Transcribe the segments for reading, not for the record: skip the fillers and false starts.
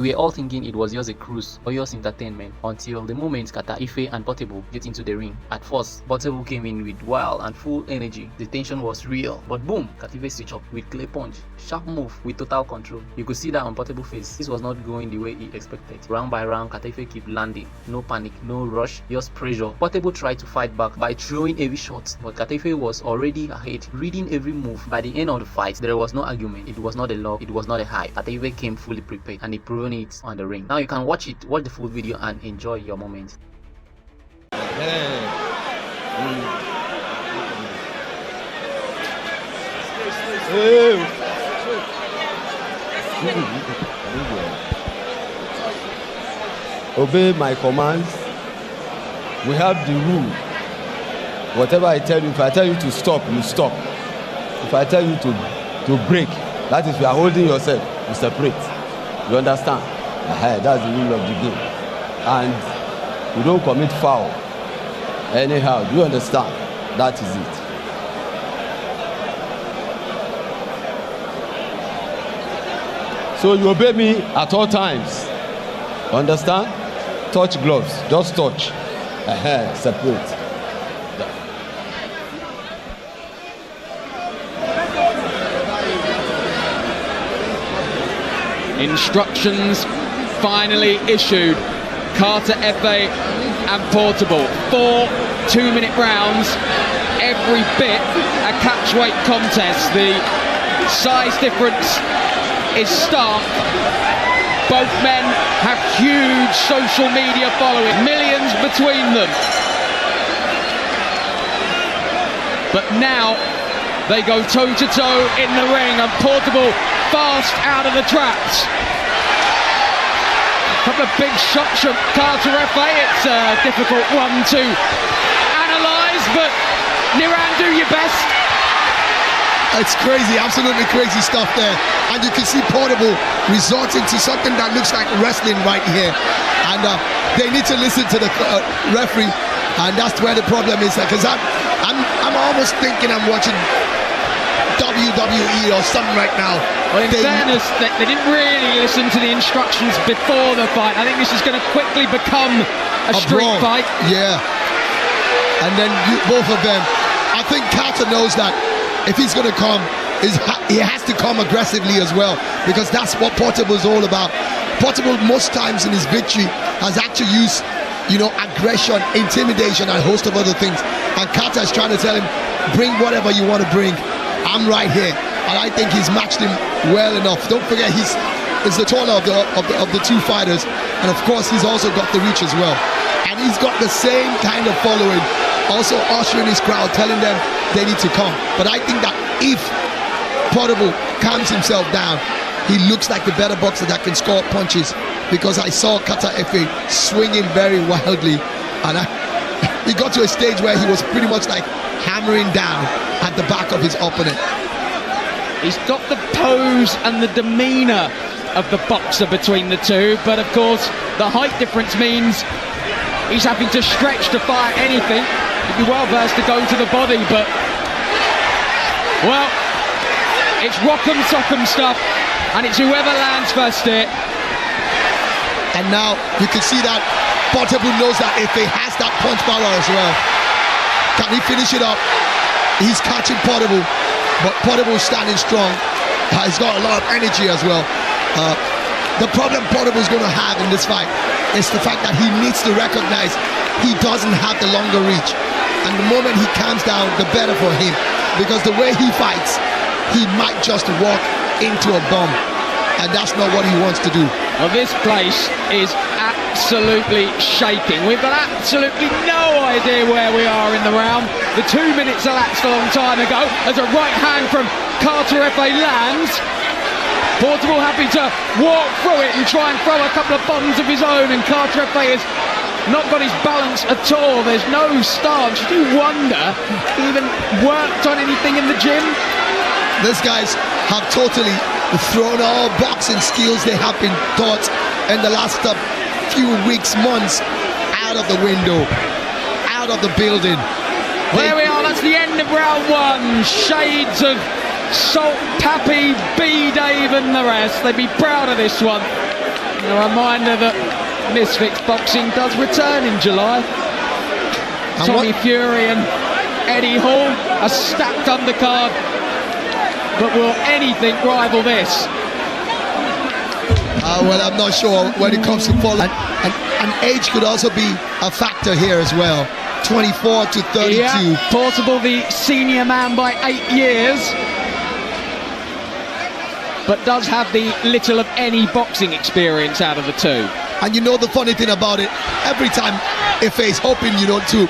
We were all thinking it was just a cruise or just entertainment until the moment Kata Ife and Portable get into the ring. At first, Portable came in with wild and full energy. The tension was real. But boom, Kata Ife switch up with clear punch. Sharp move with total control. You could see that on Portable's face. This was not going the way he expected. Round by round, Kata Ife kept landing. No panic, no rush, just pressure. Portable tried to fight back by throwing heavy shots, but Kata Ife was already ahead, reading every move. By the end of the fight, there was no argument. It was not a love, it was not a hype. Kata Ife came fully prepared and he proved it on the ring. Now you can watch the full video and enjoy your moment. Obey my commands. We have the rule. Whatever I tell you, if I tell you to stop, you stop. If I tell you to break, that is, you are holding yourself, you separate. You understand? That's the rule of the game. And you don't commit foul anyhow. Do you understand? That is it. So you obey me at all times. Understand? Touch gloves. Just touch. Separate. Instructions finally issued. Carter Efe and Portable. 4 2-minute rounds. Every bit a catchweight contest. The size difference is stark. Both men have huge social media following. Millions between them. But now they go toe-to-toe in the ring, and Portable fast out of the traps. A couple of big shots from Carter Efe. It's a difficult one to analyse, but Niran, do your best. It's crazy, absolutely crazy stuff there. And you can see Portable resorting to something that looks like wrestling right here. And they need to listen to the referee, and that's where the problem is. Because I'm almost thinking I'm watching WWE or something right now. Well, in fairness, they didn't really listen to the instructions before the fight. I think this is going to quickly become a street brawl fight. Yeah. And then both of them. I think Carter knows that if he's going to come, he has to come aggressively as well, because that's what Portable is all about. Portable most times in his victory has actually used, aggression, intimidation, and a host of other things. And Carter is trying to tell him, bring whatever you want to bring. I'm right here. And I think he's matched him well enough. Don't forget, he's the taller of the two fighters, and of course he's also got the reach as well. And he's got the same kind of following, also ushering his crowd, telling them they need to come. But I think that if Portable calms himself down, he looks like the better boxer that can score punches, because I saw Kata Efe swinging very wildly, and he got to a stage where he was pretty much like hammering down at the back of his opponent. He's got the pose and the demeanour of the boxer between the two, but of course the height difference means he's having to stretch to fire anything. He'd be well versed to go to the body, but well, it's rock'em sock'em stuff, and it's whoever lands first here. And now you can see that Portable knows that if he has that punch power as well, can he finish it up? He's catching Portable, but Portable is standing strong. He's got a lot of energy as well. The problem Portable is going to have in this fight is the fact that he needs to recognize he doesn't have the longer reach. And the moment he calms down, the better for him. Because the way he fights, he might just walk into a bomb. And that's not what he wants to do. Well, this place is absolutely shaking. We've got absolutely no idea where we are in the round. The 2 minutes elapsed a long time ago as a right hand from Carter Efe lands. Portable happy to walk through it and try and throw a couple of bombs of his own, and Carter Efe has not got his balance at all. There's no stance. You do wonder if he even worked on anything in the gym. These guys have totally thrown all boxing skills they have been taught in the last few weeks, months, out of the window, out of the building. There we are, that's the end of round one. Shades of Salt Pappy, B Dave and the rest. They'd be proud of this one. A reminder that Misfits Boxing does return in July. And Tommy Fury and Eddie Hall, a stacked undercard. But will anything rival this? Well, I'm not sure when it comes to fall. And age could also be a factor here as well. 24 to 32. Yeah, Portable, the senior man by 8 years. But does have the little of any boxing experience out of the two. And you know the funny thing about it, every time Ife is hoping to,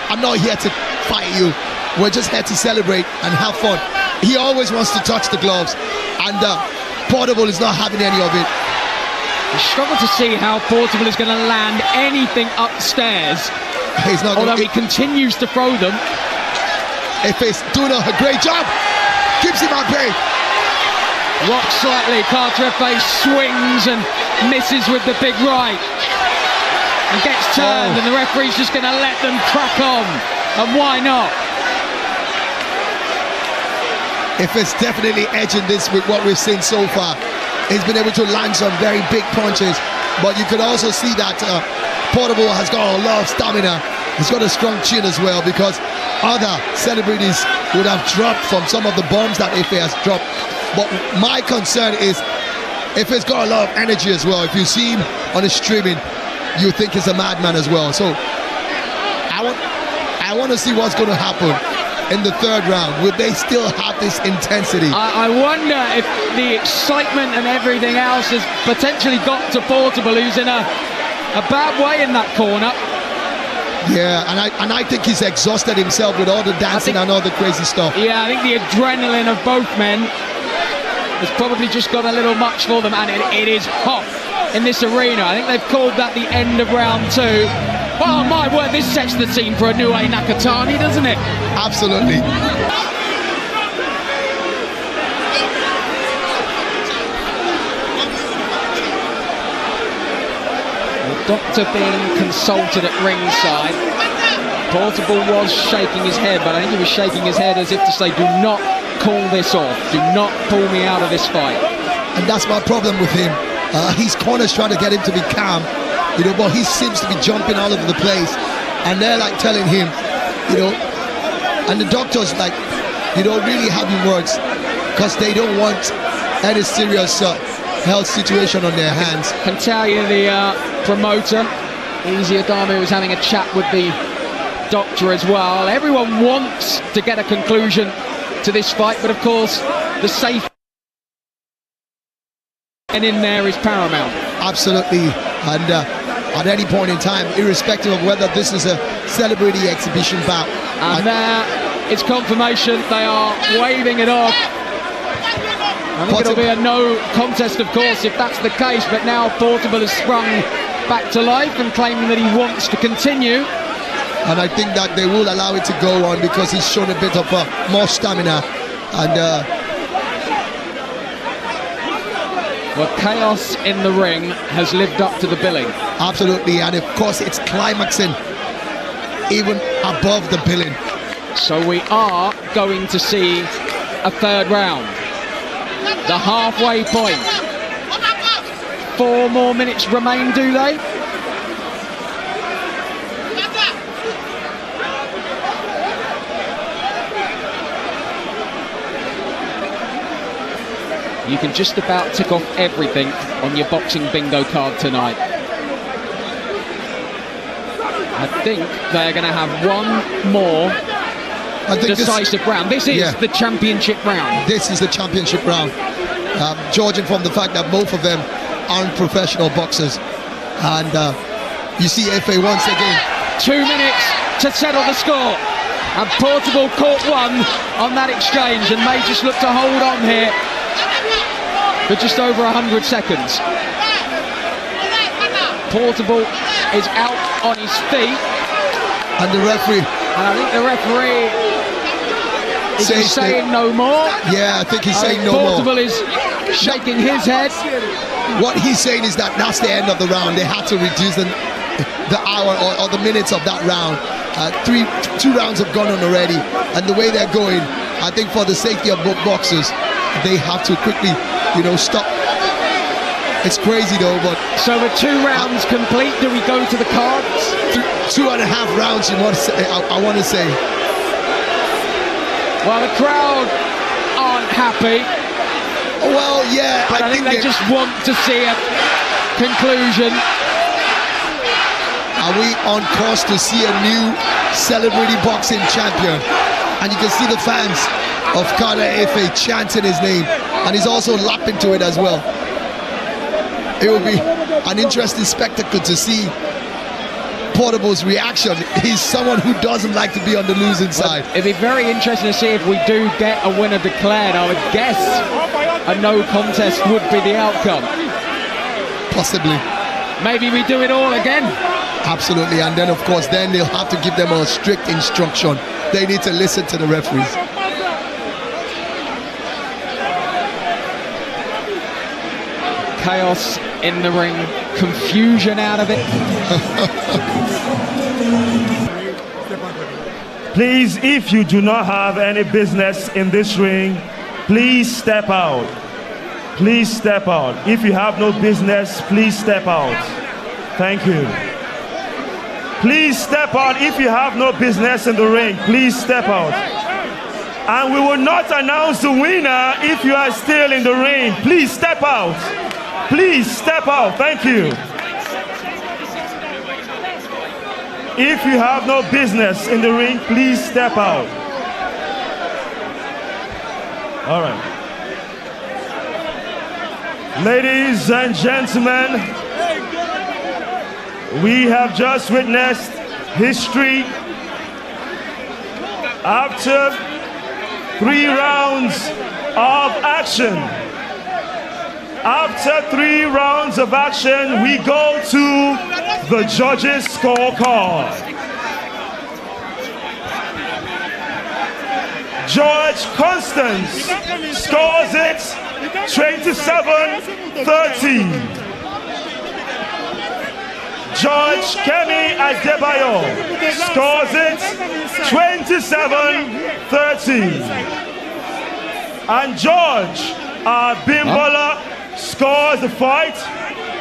I'm not here to fight you. We're just here to celebrate and have fun. He always wants to touch the gloves, and Portable is not having any of it. I struggle to see how Portable is going to land anything upstairs. He's not. Although he continues to throw them. Ife's doing a great job. Keeps him at bay. Rocks slightly. Carter Efe swings and misses with the big right. And gets turned, and the referee's just going to let them crack on. And why not? Ife's definitely edging this with what we've seen so far. He's been able to land some very big punches, but you could also see that Portable has got a lot of stamina. He's got a strong chin as well, because other celebrities would have dropped from some of the bombs that Ife has dropped. But my concern is Ife's got a lot of energy as well. If you see him on the streaming, you think he's a madman as well. So I want to see what's going to happen in the third round. Will they still have this intensity? I wonder if the excitement and everything else has potentially got to Portable, who's in a bad way in that corner. Yeah, and I think he's exhausted himself with all the dancing and all the crazy stuff. Yeah, I think the adrenaline of both men has probably just got a little much for them, and it is hot in this arena. I think they've called that the end of round 2. Oh my word, this sets the scene for Inoue Nakatani, doesn't it? Absolutely. The doctor being consulted at ringside. Portable was shaking his head, but I think he was shaking his head as if to say, do not call this off. Do not pull me out of this fight. And that's my problem with him. His corner's trying to get him to be calm, but he seems to be jumping all over the place. And they're like telling him, and the doctors like, really having words, because they don't want any serious health situation on their hands. I can tell you the promoter, Easy Adamu, was having a chat with the doctor as well. Everyone wants to get a conclusion to this fight, but of course, the safety in there is paramount. Absolutely. And at any point in time, irrespective of whether this is a celebrity exhibition bout. And there is confirmation. They are waving it off. I think it'll be a no contest, of course, if that's the case, but now Portable has sprung back to life and claiming that he wants to continue. And I think that they will allow it to go on, because he's shown a bit of more stamina. And well, chaos in the ring has lived up to the billing. Absolutely, and of course it's climaxing even above the billing. So we are going to see a third round. The halfway point. 4 more minutes remain, do they? You can just about tick off everything on your boxing bingo card tonight. I think they're going to have one more decisive round. This is the championship round. This is the championship round. Judging from the fact that both of them aren't professional boxers. And you see Ife once again. 2 minutes to settle the score. And Portable caught one on that exchange and may just look to hold on here for just over 100 seconds. Portable is out on his feet. And the referee. And I think the referee is saying no more. Yeah, I think he's saying no more. Portable is shaking his head. What he's saying is that that's the end of the round. They had to reduce the hour or the minutes of that round. 2 rounds have gone on already. And the way they're going, I think for the safety of both boxers, they have to quickly, stop It's crazy though, but So are 2 rounds complete? Do we go to the cards? 2.5 rounds. You want to say? I want to say. Well, the crowd aren't happy, Well, yeah, but I think they just want to see a conclusion. Are we on course to see a new celebrity boxing champion? And you can see the fans of Carter Efe chanting his name, and he's also lapping to it as well. It will be an interesting spectacle to see Portable's reaction. He's someone who doesn't like to be on the losing side. It'd be very interesting to see if we do get a winner declared. I would guess a no contest would be the outcome. Possibly. Maybe we do it all again. Absolutely. And then, of course, then they'll have to give them a strict instruction. They need to listen to the referees. Chaos in the ring, confusion out of it. Please, if you do not have any business in this ring, please step out. Please step out. If you have no business, please step out. Thank you. Please step out if you have no business in the ring. Please step out. And we will not announce the winner if you are still in the ring. Please step out. Please step out. Thank you. If you have no business in the ring, please step out. All right. Ladies and gentlemen, we have just witnessed history. After 3 rounds of action, we go to the judges' scorecard. George Constance scores it 27-30. George Kemi Adebayo scores it 27-30. And George Abimbola scores the fight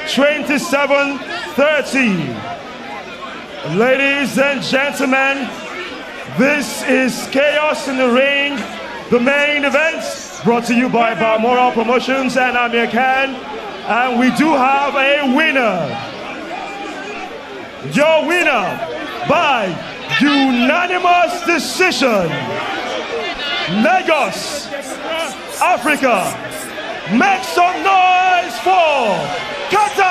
27-30. Ladies and gentlemen, this is Chaos in the Ring, the main event, brought to you by Balmoral Promotions and Amir Khan. And we do have a winner. Your winner by unanimous decision, Lagos, Africa. Make some noise for Carter